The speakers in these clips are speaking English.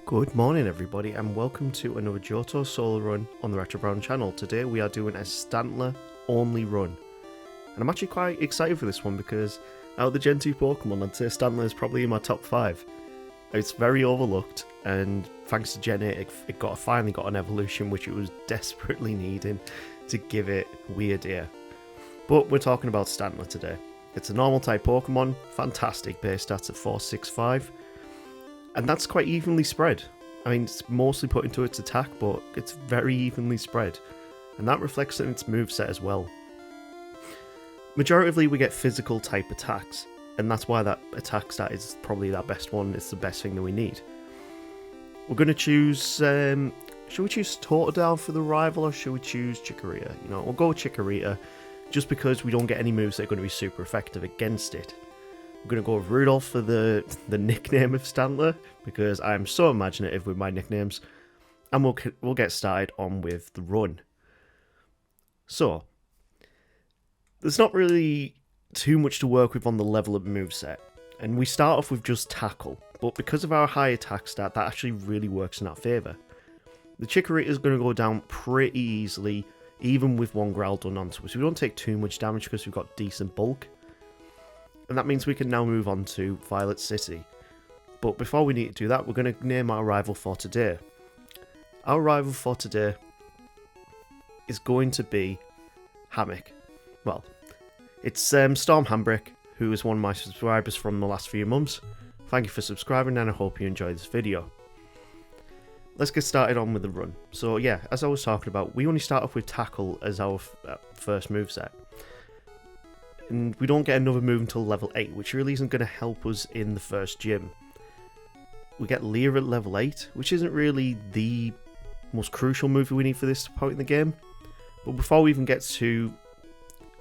Good morning everybody and welcome to another Johto Solo Run on the RetroBrown channel. Today we are doing a Stantler only run. And I'm actually quite excited for this one because out of the Gen 2 Pokemon I'd say Stantler is probably in my top 5. It's very overlooked and thanks to Gen 8 it finally got an evolution which it was desperately needing to give it weird ear. But we're talking about Stantler today. It's a normal type Pokemon, fantastic base stats at 465. And that's quite evenly spread. I mean, it's mostly put into its attack, but it's very evenly spread. And that reflects in its moveset as well. Majoritively, we get physical type attacks. And that's why that attack stat is probably that best one. It's the best thing that we need. We're going to choose... should we choose Totodile for the rival, or should we choose Chikorita? You know, we'll go with Chikorita, just because we don't get any moves that are going to be super effective against it. We're going to go with Rudolph for the nickname of Stantler, because I'm so imaginative with my nicknames. And we'll get started on with the run. So, there's not really too much to work with on the level of moveset. And we start off with just Tackle, but because of our high attack stat, that actually really works in our favour. The Chikorita is going to go down pretty easily, even with one Growl done onto us. We don't take too much damage because we've got decent bulk. And that means we can now move on to Violet City. But before we need to do that, we're going to name our rival for today. Our rival for today is going to be Hammock. Well, it's Storm Handbrake, who is one of my subscribers from the last few months. Thank you for subscribing and I hope you enjoyed this video. Let's get started on with the run. So yeah, as I was talking about, we only start off with Tackle as our first moveset. And we don't get another move until level 8, which really isn't going to help us in the first gym. We get Leer at level 8, which isn't really the most crucial move we need for this point in the game. But before we even get to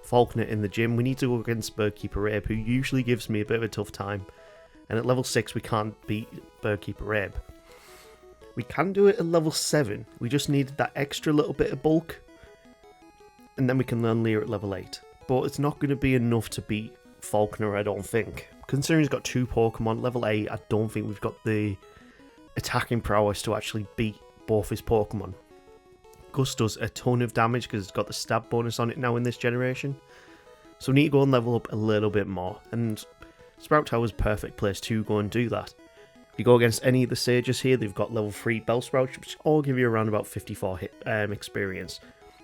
Falconer in the gym, we need to go against Birdkeeper Abe, who usually gives me a bit of a tough time. And at level 6 we can't beat Birdkeeper Abe. We can do it at level 7, we just needed that extra little bit of bulk. And then we can learn Leer at level 8. But it's not going to be enough to beat Falconer, I don't think. Considering he's got 2 Pokemon, level 8, I don't think we've got the attacking prowess to actually beat both his Pokemon. Gus does a ton of damage because it's got the stab bonus on it now in this generation. So we need to go and level up a little bit more. And Sprout Tower's perfect place to go and do that. If you go against any of the Sages here, they've got level 3 Bellsprouts, which all give you around about 54 experience.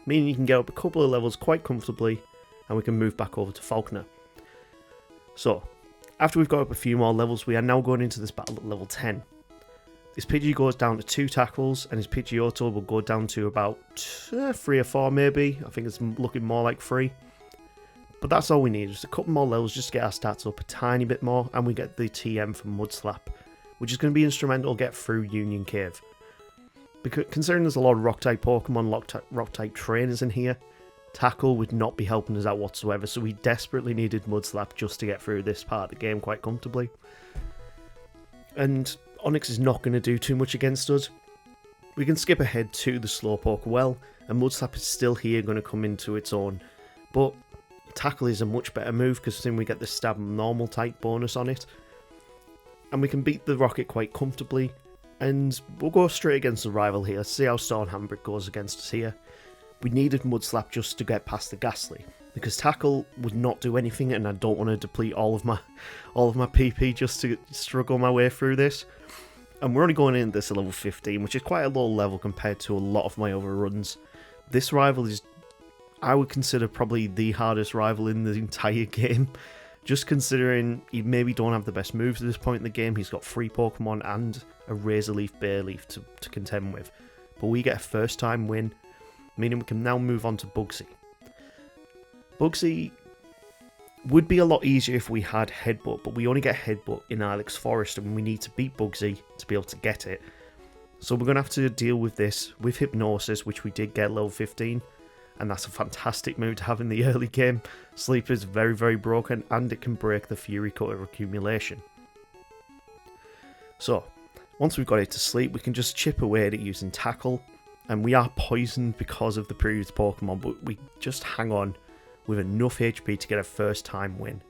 Meaning you can get up a couple of levels quite comfortably. And we can move back over to Falconer. So, after we've got up a few more levels, we are now going into this battle at level 10. This Pidgey goes down to 2 tackles, and his Pidgeotto will go down to about 3 or 4 maybe. I think it's looking more like 3. But that's all we need, just a couple more levels just to get our stats up a tiny bit more, and we get the TM from Mudslap, which is going to be instrumental to get through Union Cave. Because considering there's a lot of Rock-type Pokemon, Rock-type trainers in here, Tackle would not be helping us out whatsoever, so we desperately needed Mudslap just to get through this part of the game quite comfortably. And Onix is not going to do too much against us. We can skip ahead to the Slowpoke well, and Mudslap is still here going to come into its own. But Tackle is a much better move because then we get the Stab normal type bonus on it. And we can beat the Rocket quite comfortably. And we'll go straight against the rival here. Let's see how Storm Handbrake goes against us here. We needed Mudslap just to get past the Ghastly, because Tackle would not do anything, and I don't want to deplete all of my PP just to struggle my way through this. And we're only going in this at level 15, which is quite a low level compared to a lot of my other runs. This rival is, I would consider, probably the hardest rival in the entire game, just considering he maybe don't have the best moves at this point in the game. He's got 3 Pokemon and a Razor Leaf, Bayleaf to contend with, but we get a first time win. Meaning we can now move on to Bugsy. Bugsy would be a lot easier if we had Headbutt, but we only get Headbutt in Ilex Forest and we need to beat Bugsy to be able to get it. So we're going to have to deal with this with Hypnosis, which we did get level 15, and that's a fantastic move to have in the early game. Sleep is very, very broken and it can break the Fury Cutter accumulation. So, once we've got it to sleep, we can just chip away at it using Tackle. And we are poisoned because of the previous Pokemon, but we just hang on with enough HP to get a first time win.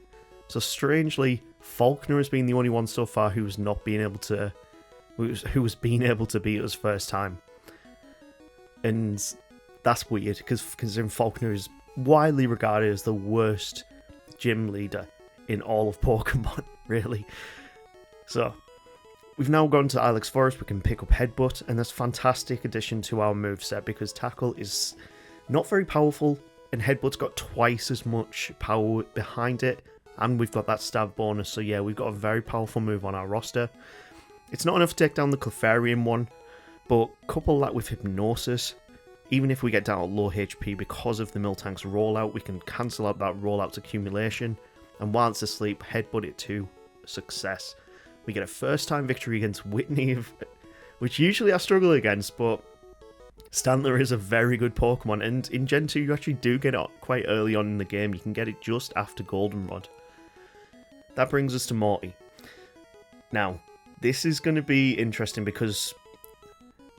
So strangely, Falconer has been the only one so far who's not been able to who was being able to beat us first time. And that's weird, because considering Falkner is widely regarded as the worst gym leader in all of Pokemon, really. So, we've now gone to Ilex Forest, we can pick up Headbutt, and that's a fantastic addition to our moveset, because Tackle is not very powerful, and Headbutt's got twice as much power behind it, and we've got that stab bonus, so yeah, we've got a very powerful move on our roster. It's not enough to take down the Clefairy one, but couple that with Hypnosis. Even if we get down at low HP because of the Miltank's rollout, we can cancel out that rollout's accumulation, and while it's asleep, Headbutt it to success. We get a first time victory against Whitney, which usually I struggle against, but Stantler is a very good Pokemon, and in Gen 2 you actually do get it quite early on in the game. You can get it just after Goldenrod. That brings us to Morty. Now, this is going to be interesting because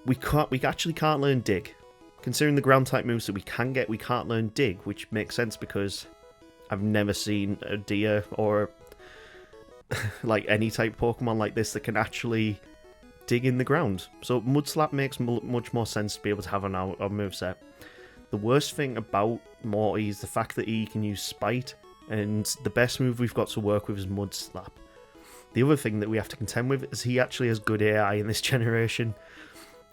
we actually can't learn Dig. Considering the ground type moves that we can get, we can't learn Dig, which makes sense because I've never seen a deer or like any type of Pokemon like this that can actually dig in the ground. So Mud Slap makes much more sense to be able to have on our moveset. The worst thing about Morty is the fact that he can use Spite, and the best move we've got to work with is Mud Slap. The other thing that we have to contend with is he actually has good AI in this generation,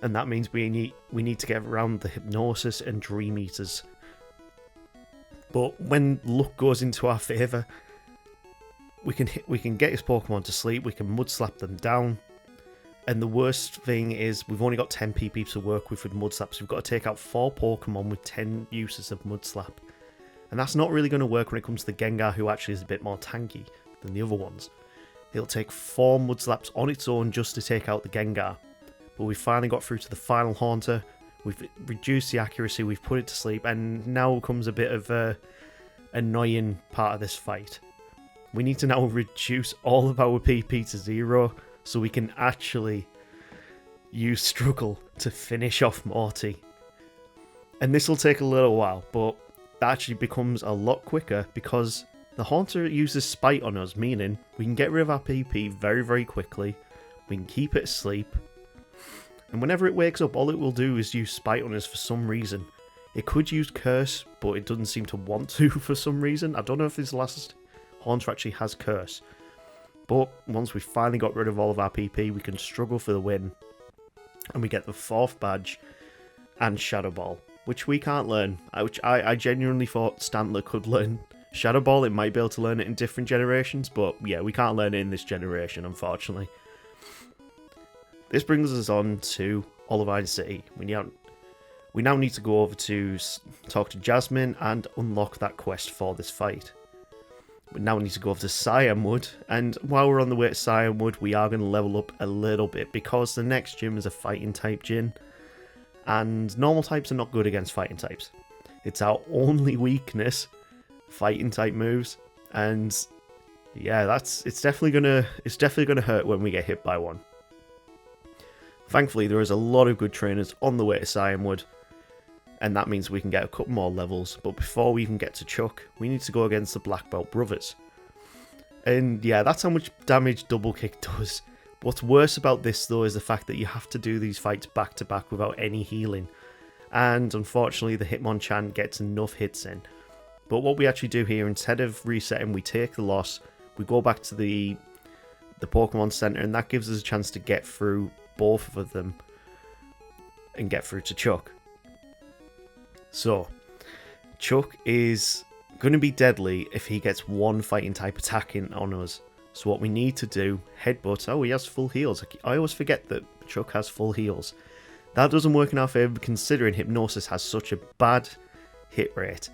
and that means we need to get around the Hypnosis and Dream Eaters. But when luck goes into our favour, we can get his Pokemon to sleep, we can Mud Slap them down, and the worst thing is we've only got 10 PP to work with Mud Slap, so we've got to take out 4 Pokemon with 10 uses of Mud Slap. And that's not really going to work when it comes to the Gengar, who actually is a bit more tanky than the other ones. It'll take 4 Mud Slaps on its own just to take out the Gengar. But we finally got through to the final Haunter, we've reduced the accuracy, we've put it to sleep, and now comes a bit of a annoying part of this fight. We need to now reduce all of our PP to 0, so we can actually use Struggle to finish off Morty. And this will take a little while, but that actually becomes a lot quicker because the Haunter uses Spite on us, meaning we can get rid of our PP very, very quickly, we can keep it asleep, and whenever it wakes up, all it will do is use Spite on us for some reason. It could use Curse, but it doesn't seem to want to for some reason. I don't know if this last Haunter actually has Curse. But once we've finally got rid of all of our PP, we can struggle for the win. And we get the 4th badge and Shadow Ball, which we can't learn. Which I genuinely thought Stantler could learn Shadow Ball. It might be able to learn it in different generations, but yeah, we can't learn it in this generation, unfortunately. This brings us on to Olivine City. We now need to go over to talk to Jasmine and unlock that quest for this fight. We now need to go over to Cyanwood, and while we're on the way to Cyanwood, we are going to level up a little bit because the next gym is a fighting type gym, and normal types are not good against fighting types. It's our only weakness, fighting type moves, and yeah, it's definitely gonna hurt when we get hit by one. Thankfully, there is a lot of good trainers on the way to Cyanwood, and that means we can get a couple more levels, but before we even get to Chuck, we need to go against the Black Belt Brothers. And yeah, that's how much damage Double Kick does. What's worse about this though is the fact that you have to do these fights back to back without any healing, and unfortunately the Hitmonchan gets enough hits in. But what we actually do here, instead of resetting, we take the loss, we go back to the Pokemon Center, and that gives us a chance to get through both of them and get through to Chuck. So, Chuck is going to be deadly if he gets one fighting type attacking on us. So what we need to do, Headbutt. Oh, he has full heals. I always forget that Chuck has full heals. That doesn't work in our favour considering Hypnosis has such a bad hit rate.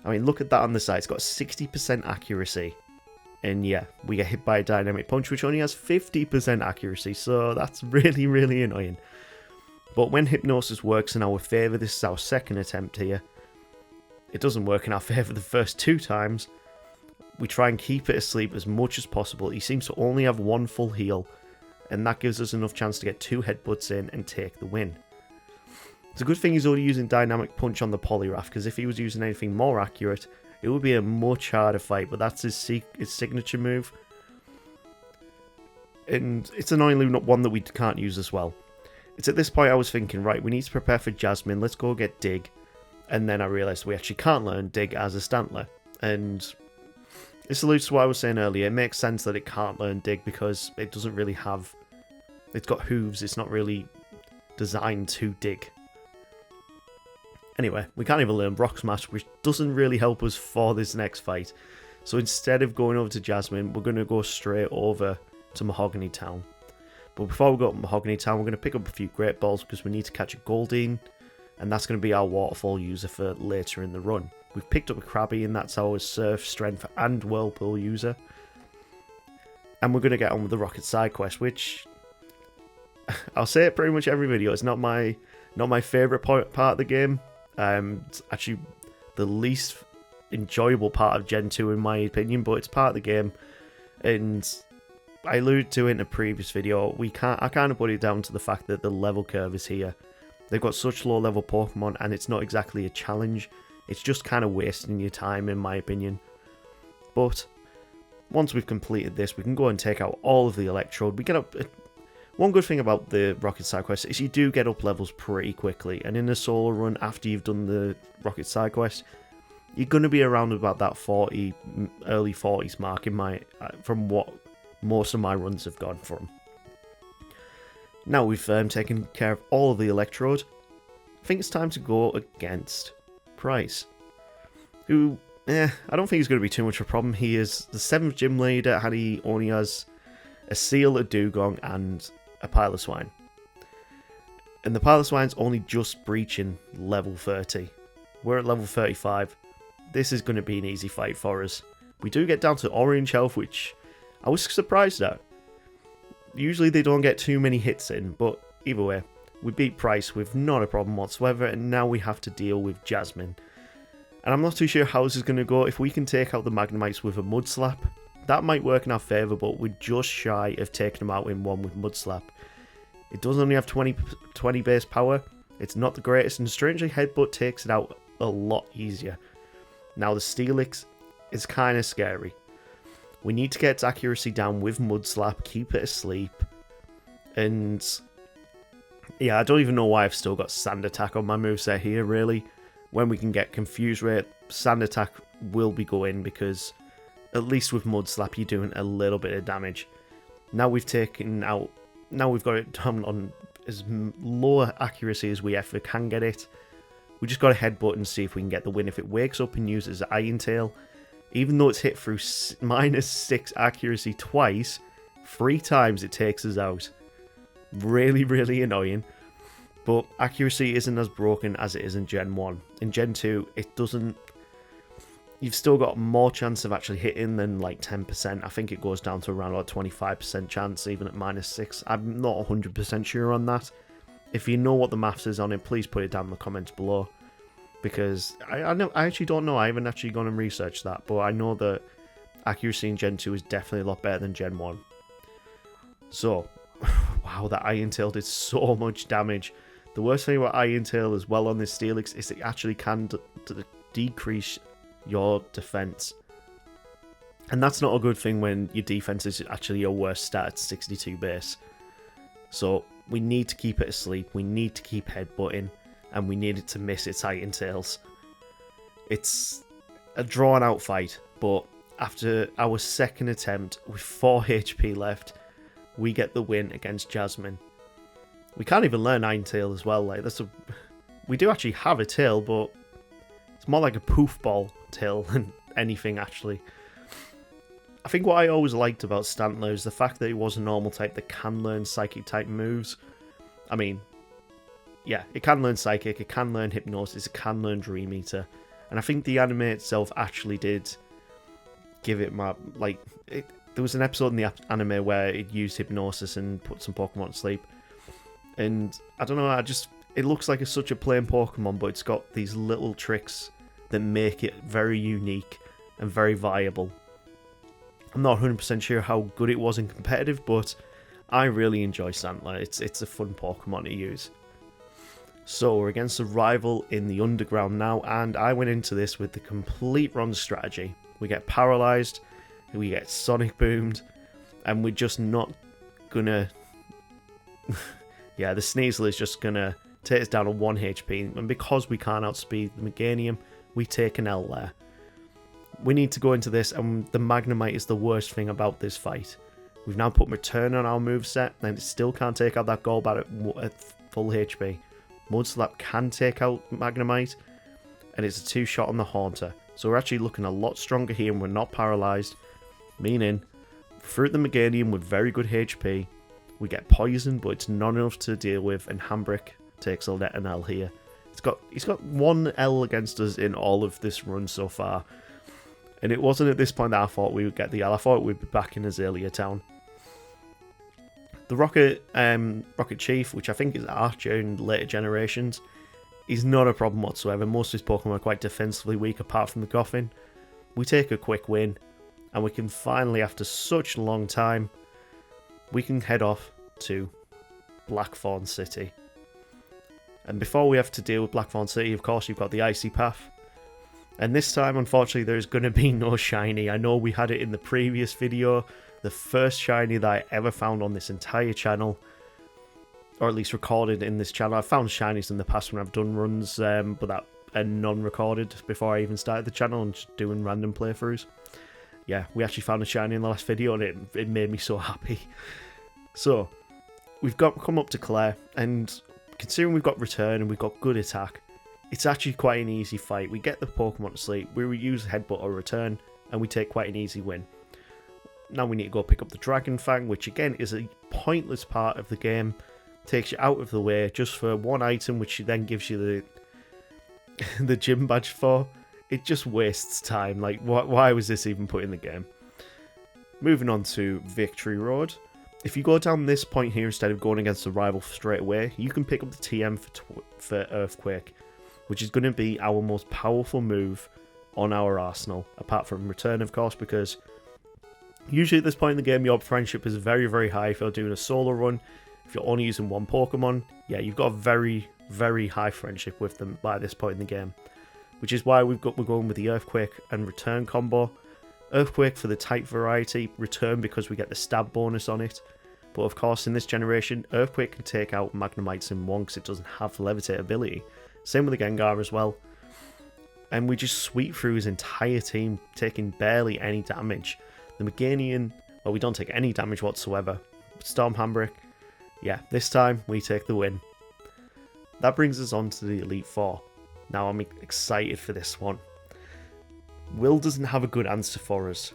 I mean, look at that on the side. It's got 60% accuracy. And yeah, we get hit by a Dynamic Punch, which only has 50% accuracy, so that's really, really annoying. But when Hypnosis works in our favour, this is our second attempt here. It doesn't work in our favour the first 2 times. We try and keep it asleep as much as possible. He seems to only have 1 full heal, and that gives us enough chance to get 2 headbutts in and take the win. It's a good thing he's only using Dynamic Punch on the Poliwrath, because if he was using anything more accurate, it would be a much harder fight, but that's his signature move. And it's annoyingly not one that we can't use as well. It's at this point I was thinking, right, we need to prepare for Jasmine, let's go get Dig. And then I realised we actually can't learn Dig as a Stantler. And this alludes to what I was saying earlier. It makes sense that it can't learn Dig because it doesn't really have... It's got hooves, it's not really designed to dig. Anyway, we can't even learn Rock Smash, which doesn't really help us for this next fight. So instead of going over to Jasmine, we're going to go straight over to Mahogany Town. But before we go to Mahogany Town, we're going to pick up a few Great Balls because we need to catch a Goldeen. And that's going to be our Waterfall user for later in the run. We've picked up a Krabby and that's our Surf, Strength and Whirlpool user. And we're going to get on with the Rocket Side Quest, which... I'll say it pretty much every video. It's not my favourite part of the game. It's actually the least enjoyable part of Gen 2 in my opinion, but it's part of the game. And I alluded to it in a previous video. I kind of put it down to the fact that the level curve is here. They've got such low level Pokemon and it's not exactly a challenge. It's just kind of wasting your time in my opinion. But once we've completed this, we can go and take out all of the Electrode. We get up... One good thing about the Rocket Side Quest is you do get up levels pretty quickly, and in a solo run after you've done the Rocket Side Quest, you're going to be around about that early 40s mark from what most of my runs have gone from. Now we've taken care of all of the Electrode, I think it's time to go against Price, who, I don't think he's going to be too much of a problem. He is the 7th gym leader, and he only has a Seal, a Dugong, and a Piloswine. And the Piloswine's only just breaching level 30. We're at level 35. This is going to be an easy fight for us. We do get down to Orange Health, which I was surprised at. Usually they don't get too many hits in, but either way, we beat Price with not a problem whatsoever, and now we have to deal with Jasmine. And I'm not too sure how this is going to go. If we can take out the Magnemites with a Mud Slap, that might work in our favour, but we're just shy of taking them out in one with Mud Slap. It does only have 20 base power. It's not the greatest, and strangely Headbutt takes it out a lot easier. Now the Steelix is kind of scary. We need to get its accuracy down with Mud Slap, keep it asleep. And yeah, I don't even know why I've still got Sand Attack on my moveset here, really. When we can get Confuse Ray, Sand Attack will be going because at least with Mud Slap you're doing a little bit of damage. Now we've got it down on as low accuracy as we ever can get it. We just got to Headbutt and see if we can get the win. If it wakes up and uses Iron Tail, even though it's hit through -6 accuracy twice, 3 times it takes us out. Really, really annoying. But accuracy isn't as broken as it is in Gen 1. In Gen 2, it doesn't... You've still got more chance of actually hitting than like 10%. I think it goes down to around about 25% chance, even at -6. I'm not 100% sure on that. If you know what the maths is on it, please put it down in the comments below. Because I actually don't know. I haven't actually gone and researched that. But I know that accuracy in Gen 2 is definitely a lot better than Gen 1. So, wow, that Iron Tail did so much damage. The worst thing about Iron Tail as well on this Steelix is it actually can decrease your defense, and that's not a good thing when your defense is actually your worst stat at 62 base. So we need to keep it asleep, we need to keep headbutting, and we need it to miss its Iron Tails. It's a drawn out fight, but after our second attempt with 4 HP left, we get the win against Jasmine. We can't even learn Iron Tail as well. Like we do actually have a tail, but it's more like a poof ball tail than anything, actually. I think what I always liked about Stantler is the fact that it was a normal type that can learn Psychic type moves. I mean, yeah, it can learn Psychic, it can learn Hypnosis, it can learn Dream Eater. And I think the anime itself actually did give it my... there was an episode in the anime where it used Hypnosis and put some Pokemon to sleep. And I don't know, it looks like such a plain Pokemon, but it's got these little tricks that make it very unique and very viable. I'm not 100% sure how good it was in competitive, but I really enjoy Stantler. It's a fun Pokemon to use. So we're against a rival in the Underground now, and I went into this with the complete wrong strategy. We get paralyzed, we get Sonic Boomed, and we're just not gonna... yeah, the Sneasel is just gonna take us down to 1 HP, and because we can't outspeed the Meganium, we take an L there. We need to go into this, and the Magnemite is the worst thing about this fight. We've now put Return on our moveset, and it still can't take out that Golbat at full HP. Mudslap can take out Magnemite, and it's a 2-shot on the Haunter. So we're actually looking a lot stronger here, and we're not paralysed, meaning Fruit the Meganium with very good HP. We get Poison, but it's not enough to deal with, and Hambrick takes an L here. He's got 1 L against us in all of this run so far. And it wasn't at this point that I thought we would get the L. I thought we'd be back in Azalea Town. The Rocket Chief, which I think is Archer in later generations, is not a problem whatsoever. Most of his Pokemon are quite defensively weak apart from the Goffin. We take a quick win, and we can finally, after such a long time, we can head off to Blackthorn City. And before we have to deal with Blackthorn City, of course, you've got the Icy Path. And this time, unfortunately, there's going to be no shiny. I know we had it in the previous video, the first shiny that I ever found on this entire channel, or at least recorded in this channel. I've found shinies in the past when I've done runs, but that are non-recorded before I even started the channel and just doing random playthroughs. Yeah, we actually found a shiny in the last video, and it made me so happy. So, we've come up to Claire, and considering we've got Return and we've got good attack, it's actually quite an easy fight. We get the Pokemon to sleep, we use Headbutt or Return, and we take quite an easy win. Now we need to go pick up the Dragon Fang, which again is a pointless part of the game. Takes you out of the way just for 1 item, which then gives you the gym badge for. It just wastes time. Like, why was this even put in the game? Moving on to Victory Road. If you go down this point here instead of going against the rival straight away, you can pick up the TM for Earthquake, which is going to be our most powerful move on our arsenal, apart from Return, of course, because usually at this point in the game, your friendship is very, very high. If you're doing a solo run, if you're only using 1 Pokemon, yeah, you've got a very, very high friendship with them by this point in the game, which is why we're going with the Earthquake and Return combo. Earthquake for the type variety, Return because we get the stab bonus on it. But of course, in this generation, Earthquake can take out Magnemites in 1 because it doesn't have the Levitate ability. Same with the Gengar as well. And we just sweep through his entire team, taking barely any damage. The Meganium, well, we don't take any damage whatsoever. Storm Hambrick, yeah, this time we take the win. That brings us on to the Elite Four. Now I'm excited for this one. Will doesn't have a good answer for us.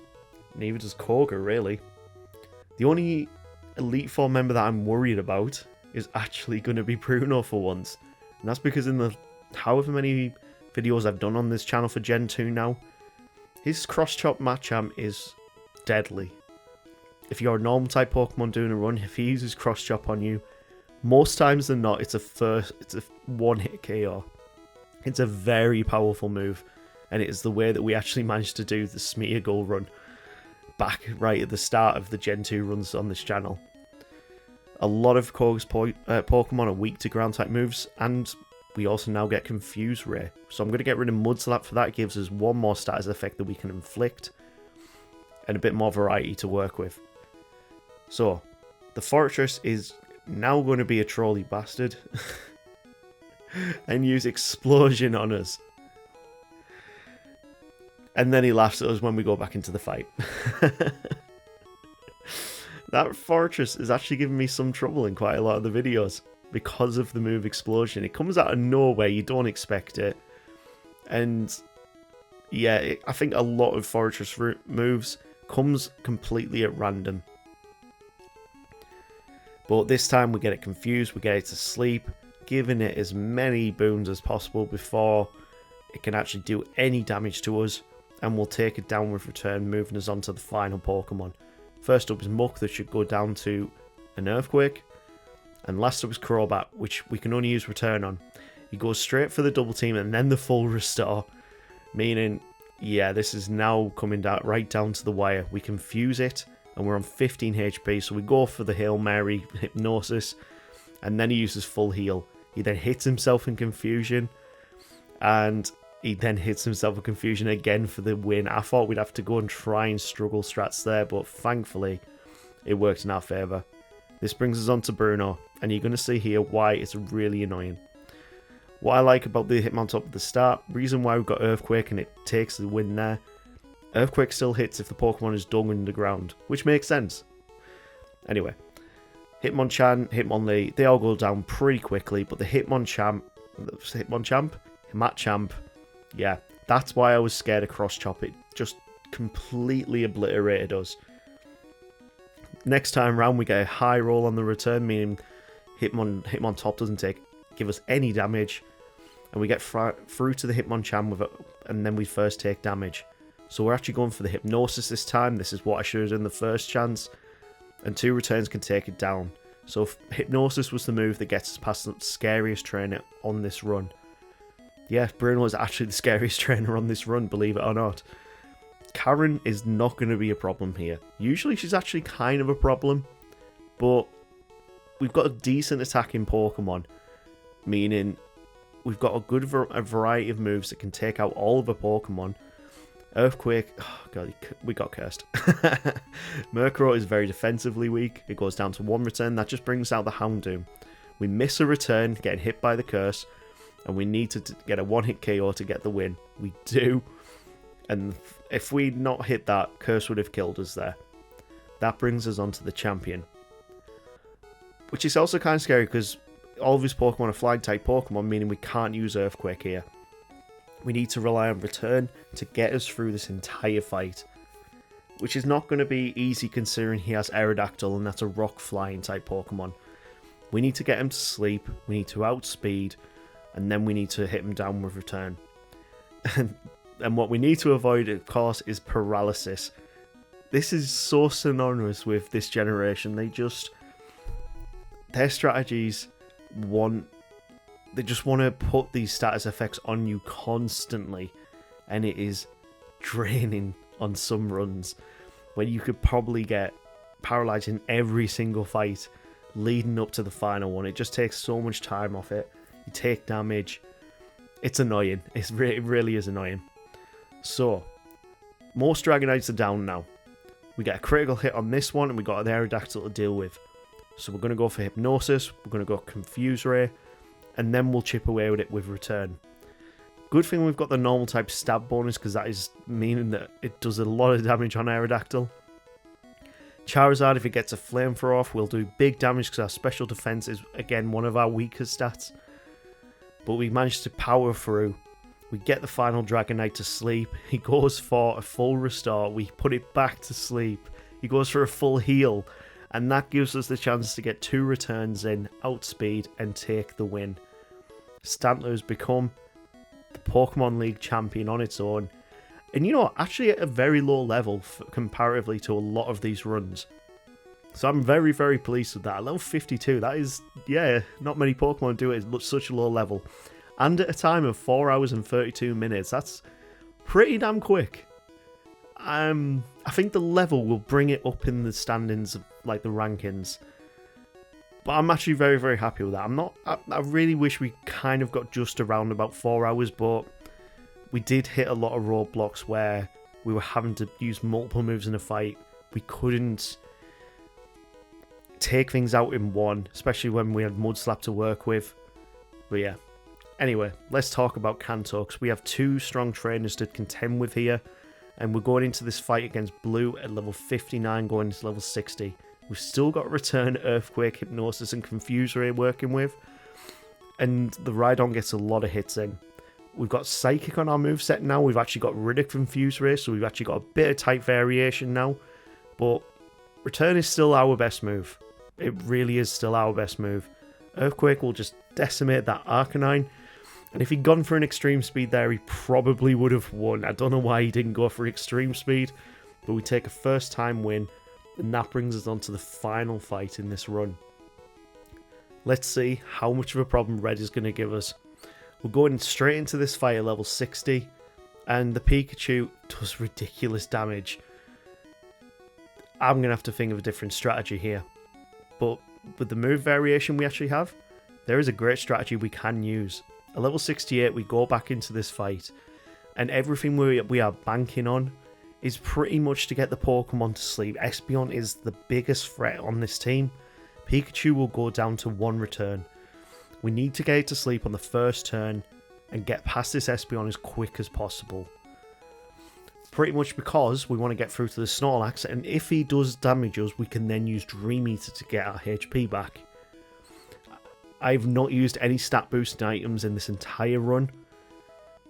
Neither does Koga, really. The only Elite Four member that I'm worried about is actually going to be Bruno for once. And that's because in the however many videos I've done on this channel for Gen 2 now, his Cross-Chop Machamp is deadly. If you're a normal type Pokemon doing a run, if he uses Cross-Chop on you, most times than not, it's a 1-hit KO. It's a very powerful move, and it is the way that we actually managed to do the Smeargle run back right at the start of the Gen 2 runs on this channel. A lot of Koga's Pokemon are weak to ground type moves, and we also now get Confuse Ray. So I'm going to get rid of Mudslap for that. It gives us 1 more status effect that we can inflict, and a bit more variety to work with. So, the Fortress is now going to be a trolly bastard and use Explosion on us. And then he laughs at us when we go back into the fight. That Fortress is actually giving me some trouble in quite a lot of the videos because of the move Explosion. It comes out of nowhere, you don't expect it. And yeah, I think a lot of Fortress moves comes completely at random. But this time we get it confused, we get it to sleep, giving it as many boons as possible before it can actually do any damage to us, and we'll take it down with Return, moving us on to the final Pokemon. First up is Muck, that should go down to an Earthquake, and last up is Crobat, which we can only use Return on. He goes straight for the double team and then the full restore, meaning, yeah, this is now coming down right down to the wire. We confuse it, and we're on 15 HP, so we go for the Hail Mary Hypnosis, and then he uses full heal. He then hits himself in Confusion, and he then hits himself in Confusion again for the win. I thought we'd have to go and try and struggle strats there, but thankfully it worked in our favour. This brings us on to Bruno, and you're going to see here why it's really annoying. What I like about the Hitmontop at the start, reason why we've got Earthquake and it takes the win there, Earthquake still hits if the Pokemon is dug underground, which makes sense. Anyway, Hitmonchan, Hitmonlee, they all go down pretty quickly, but the Hitmonchamp, yeah, that's why I was scared of Cross Chop. It just completely obliterated us. Next time round, we get a high roll on the return, meaning Hitmontop doesn't give us any damage, and we get through to the Hitmonchan with it, and then we first take damage. So we're actually going for the Hypnosis this time. This is what I should have done the first chance, and 2 returns can take it down. So Hypnosis was the move that gets us past the scariest trainer on this run. Yeah, Bruno is actually the scariest trainer on this run, believe it or not. Karen is not going to be a problem here. Usually she's actually kind of a problem, but we've got a decent attacking Pokemon, meaning we've got a variety of moves that can take out all of the Pokemon. Earthquake, oh god, we got cursed. Murkrow is very defensively weak. It goes down to 1 return. That just brings out the Houndoom. We miss a return, getting hit by the curse, and we need to get a 1-hit KO to get the win. We do, and if we'd not hit that, curse would have killed us there. That brings us on to the champion, which is also kind of scary because all of his Pokemon are flying type Pokemon, meaning we can't use Earthquake here. We need to rely on return to get us through this entire fight, which is not going to be easy considering he has Aerodactyl and that's a rock flying type Pokemon. We need to get him to sleep, we need to outspeed, and then we need to hit him down with return. And what we need to avoid, of course, is paralysis. This is so synonymous with this generation. Their strategies they just want to put these status effects on you constantly, and it is draining on some runs when you could probably get paralyzed in every single fight leading up to the final one. It just takes so much time off it. You take damage. It's annoying. It really is annoying. So, most Dragonites are down now. We get a critical hit on this one, and we got an Aerodactyl to deal with. So we're going to go for Hypnosis, we're going to go Confuse Ray, and then we'll chip away with it with Return. Good thing we've got the normal type stab bonus, because that is meaning that it does a lot of damage on Aerodactyl. Charizard, if it gets a Flamethrower off, will do big damage because our special defense is, again, one of our weaker stats. But we managed to power through. We get the final Dragonite to sleep. He goes for a full restore. We put it back to sleep. He goes for a full heal. And that gives us the chance to get 2 returns in, outspeed, and take the win. Stantler has become the Pokemon League champion on its own. And you know, actually at a very low level comparatively to a lot of these runs. So I'm very, very pleased with that. At level 52, that is, yeah, not many Pokemon do it at such a low level. And at a time of 4 hours and 32 minutes, that's pretty damn quick. I think the level will bring it up in the standings, like the rankings. But I'm actually very, very happy with that. I really wish we kind of got just around about 4 hours, but we did hit a lot of roadblocks where we were having to use multiple moves in a fight. We couldn't take things out in one, especially when we had Mudslap to work with. But yeah. Anyway, let's talk about Kanto, because we have 2 strong trainers to contend with here. And we're going into this fight against Blue at level 59, going into level 60. We've still got Return, Earthquake, Hypnosis, and Confuse Ray working with. And the Rhydon gets a lot of hits in. We've got Psychic on our moveset now. We've actually got rid of Confuse Ray, so we've actually got a bit of type variation now. But Return is still our best move. It really is still our best move. Earthquake will just decimate that Arcanine. And if he'd gone for an Extreme Speed there, he probably would have won. I don't know why he didn't go for Extreme Speed, but we take a first time win, and that brings us on to the final fight in this run. Let's see how much of a problem Red is going to give us. We're going straight into this fight at level 60, and the Pikachu does ridiculous damage. I'm going to have to think of a different strategy here. But with the move variation we actually have, there is a great strategy we can use. At level 68, we go back into this fight, and everything we are banking on is pretty much to get the Pokemon to sleep. Espeon is the biggest threat on this team, Pikachu will go down to 1 return. We need to get it to sleep on the first turn and get past this Espeon as quick as possible. Pretty much because we want to get through to the Snorlax, and if he does damage us, we can then use Dream Eater to get our HP back. I've not used any stat boosting items in this entire run,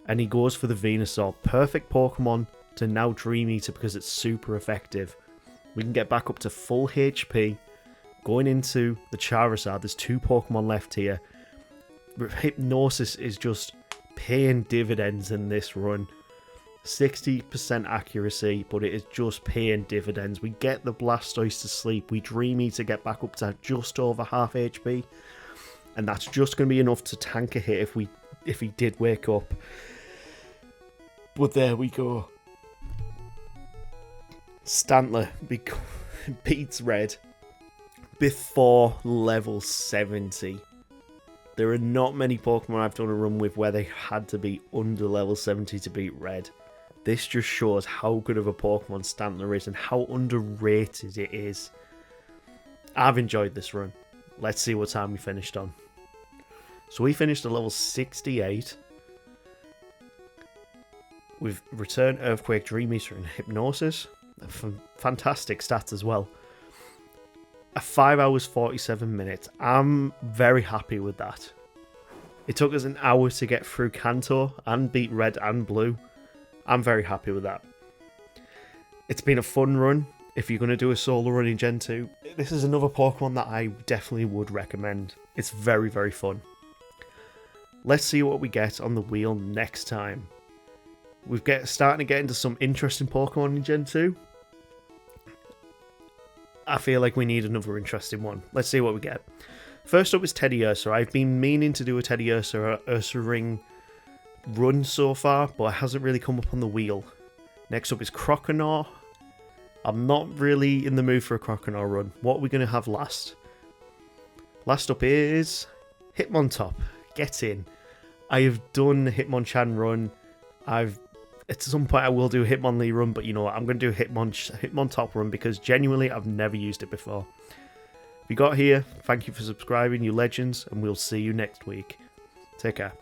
and he goes for the Venusaur. Perfect Pokemon to now Dream Eater because it's super effective. We can get back up to full HP. Going into the Charizard, there's 2 Pokemon left here. Hypnosis is just paying dividends in this run. 60% accuracy, but it is just paying dividends. We get the Blastoise to sleep. We Dream Eater to get back up to just over half HP. And that's just going to be enough to tank a hit if he did wake up. But there we go. Stantler beats Red before level 70. There are not many Pokemon I've done a run with where they had to be under level 70 to beat Red. This just shows how good of a Pokemon Stantler is and how underrated it is. I've enjoyed this run. Let's see what time we finished on. So we finished at level 68. With Return, Earthquake, Dream Eater and Hypnosis. Fantastic stats as well. 5 hours 47 minutes. I'm very happy with that. It took us an hour to get through Kanto and beat Red and Blue. I'm very happy with that. It's been a fun run. If you're going to do a solo run in Gen 2, this is another Pokemon that I definitely would recommend. It's very, very fun. Let's see what we get on the wheel next time. We're starting to get into some interesting Pokemon in Gen 2. I feel like we need another interesting one. Let's see what we get. First up is Teddiursa. I've been meaning to do a Teddiursa Ring run so far, but it hasn't really come up on the wheel. Next up is Croconaw. I'm not really in the mood for a Croconaw run. What are we going to have last? Last up is Hitmontop. Get in. I have done the Hitmonchan run. At some point I will do a Hitmonlee run, but you know what? I'm going to do a Hitmontop run because genuinely I've never used it before. If you got here, thank you for subscribing, you legends, and we'll see you next week. Take care.